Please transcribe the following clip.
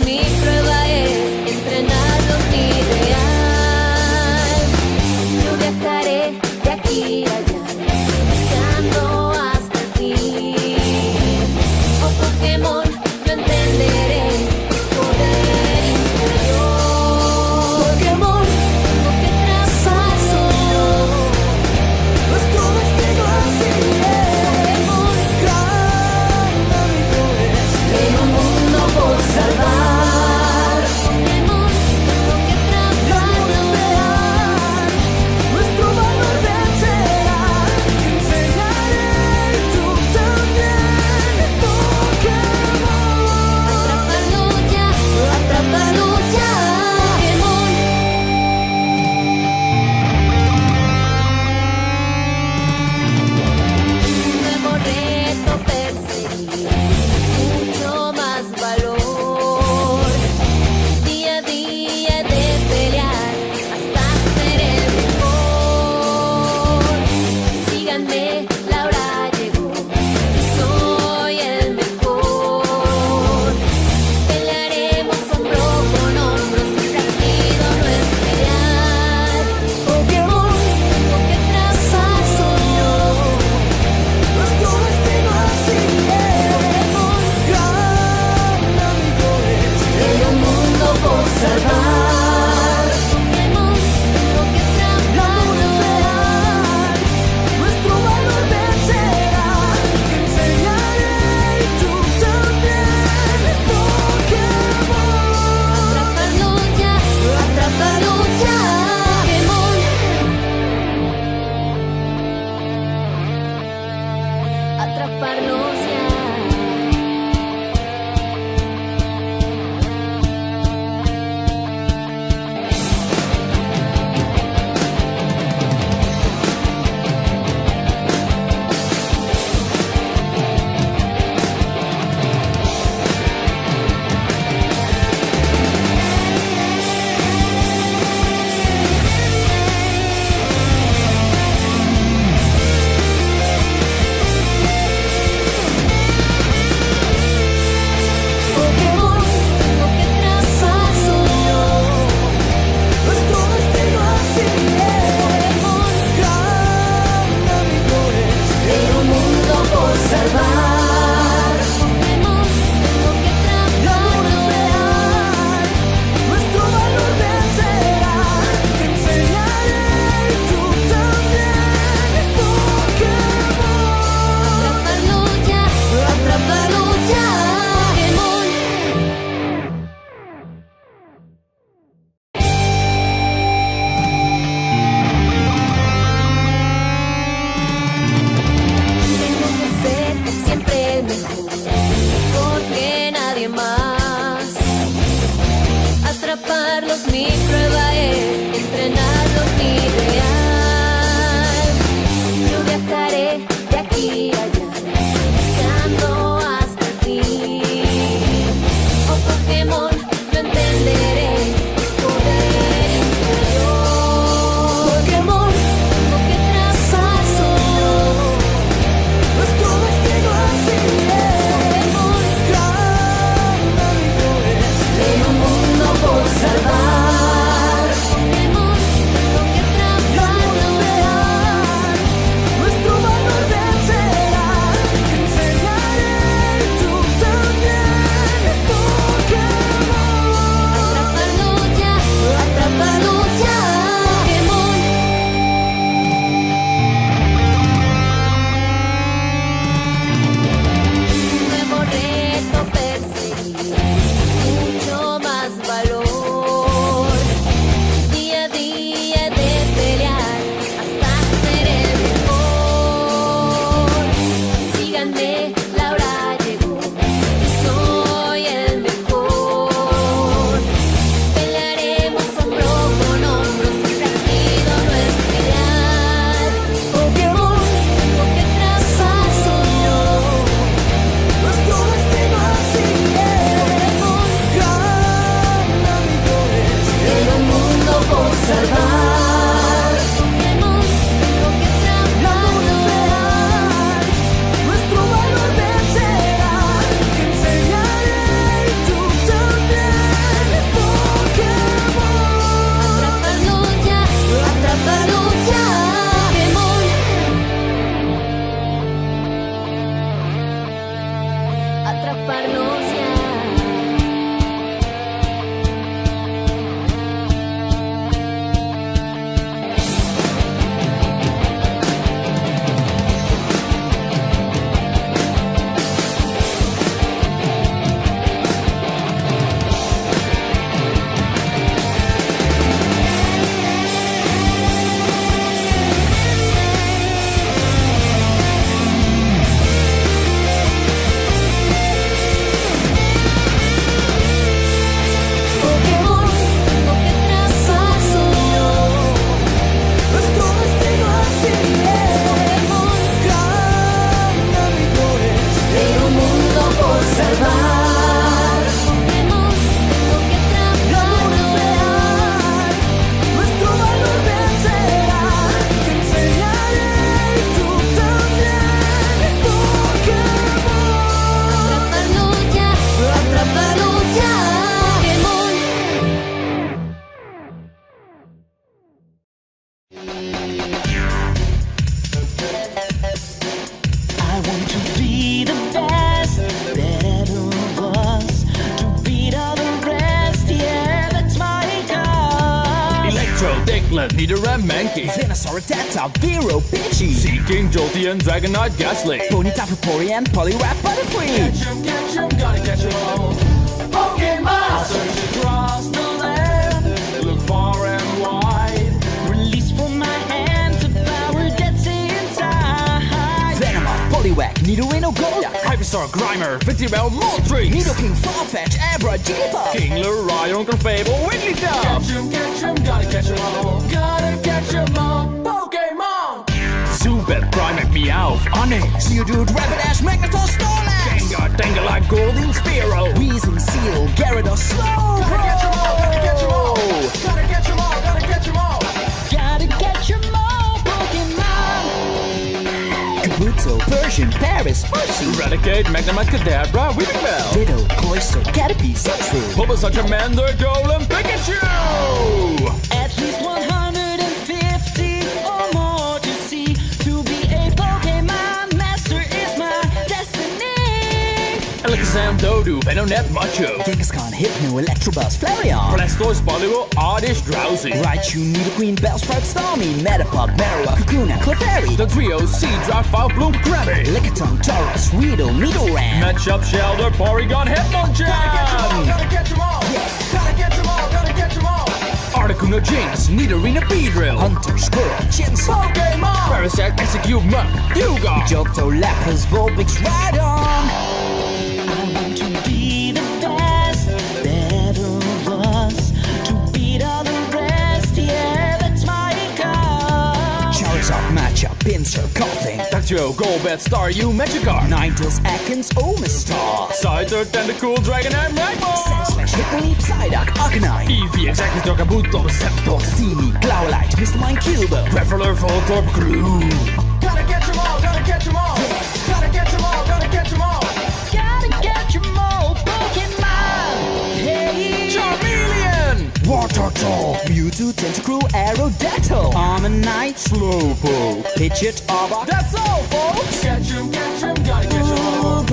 mi prueba es entrenarlos mi ideal. Yo viajaré de aquí a allá, buscando hasta el fin. Oh Pokémon, yo entenderé tu poder interior. Pokémon, tengo que trazar sueños, nuestro destino así es. Pokémon, gran amigo es, en un mundo por salvar. Pokémon, tengo que atraparlos, nuestro valor vencerá. Te enseñaré y tú también. Pokémon, atraparlo ya, Pokémon. Un nuevo reto perseguir, mucho más valor. Día a día de pelear hasta ser el mejor. Síganme, la hora llegó, soy el mejor. Pelearemos hombro con hombro, sin partido no es pelear. Pokémon, tengo que trazar sueños, nuestro destino así es. Pokémon, gran amigo es, en un mundo por salvar. Pokémon, tengo que atraparlos, nuestro valor vencerá. Te enseñaré y tú también. Pokémon, atraparlo ya, Pokémon. Atraparlos ya. Pokémon, tengo que trazar sueños, nuestro destino así es. Pokémon, gran amigo es, en un mundo por salvar. Pokémon, tengo que atraparlos, nuestro valor vencerá. Te enseñaré y tú también. Pokémon, atraparlo ya, Pokémon. Tengo que ser siempre el mejor, porque nadie más. Atraparlos mi prueba es, entrenarlos mi ideal. Yo viajaré de aquí a allá, buscando hasta el fin. Oh Pokémon, yo entenderé tu poder interior. Pokémon, tengo que trazar sueños, nuestro destino así es. Pokémon, gran amigo es, en un mundo por salvar. Piglet, Nidoran, Mankey, Venusaur, Rattata, Vero, Pidgey, Seeking, Jolteon, Dragonite, Ghastly, Ponyta, Vaporeon, Poliwrath, Butterfree. catch 'em, gotta catch 'em all. Pokemon! Search across the land, look far and wide. Release from my hands a power that's inside. Venomoth, Poliwag, Nidorino, Golduck, Ivysaur, Grimer, Victreebel, Moltres, Nidoking, Farfetch, Abra, Jigglypuff, Kingler, Rhyhorn, Clefable, Wigglytuff. Catch 'em, gotta catch 'em all. Gotta catch 'em all. Pokemon! Zubat, Primeape, Meowth, Onix, Geodude, Rapidash, Magnetor, Snorlax, Gengar, Tangela, Golden Spearow. Weezing, Seal, Gyarados, Slowbro. Gotta catch 'em all, gotta catch 'em all. Gotta catch 'em all, gotta catch 'em all. Gotta catch 'em all, Pokemon. Kabuto, Persian, Paris, Percy, Eradicate, Magnemite, Kadabra, Weepinbell, Ditto, Cloyster, Caterpie, Sandshrew. Bulbasaur, Charmander, Golem, Pikachu! At least 150 or more to see. To be a Pokemon master is my destiny. Alakazam, Doduo, Venonat, Macho, Genghis-Khan, Hypno, Electabuzz, Flareon, Blastoise, Poliwhirl, Oddish, Drowsy. Raichu, Nidoqueen, Bellsprout, Starmie, Metapod, Marowak, Kakuna, Clefairy, The trio, Seadra, Foulbloom, Krabby. Lickitung, Tauros, Weedle, Nidoran, Matchup, Shellder, Porygon, Hitmonchan. Gotta catch 'em all, gotta catch 'em all, gotta catch 'em all. Articuno, Jinx, Nidorina, Beedrill. Hunter, Squirrel, Chinsor, Pokemon! Parasect, Execute, Muk, Yuga. Johto, Lapras, Vulpix, Rhydon. I want to be the best that of us, to beat all the rest, yeah, that's my goal. Charizard, Matchup, Pinsir, Coughing, Dactyl, Golbat, Staryu, Magikarp. Ninetales, Ekans, Omastar, Scyther, Tentacool, Dragonite, Magmar. Sandslash, Hitmonlee, Psyduck, Arcanine, Eevee, Executor, Kabuto, Receptor. Steamy, Growlite, Mr. Mind, Cubo, Graveler, Voltorb, Groove. Gotta catch 'em all, gotta catch 'em all. Gotta catch 'em all, gotta catch 'em all. gotta catch 'em all, Pokemon. Hey, Charmeleon! Wartortle, Mewtwo, Tentacruel, Aerodactyl, Armanite, Slowpoke. Pidgeot, Arbok. That's all, folks! Catch 'em, gotta catch 'em all.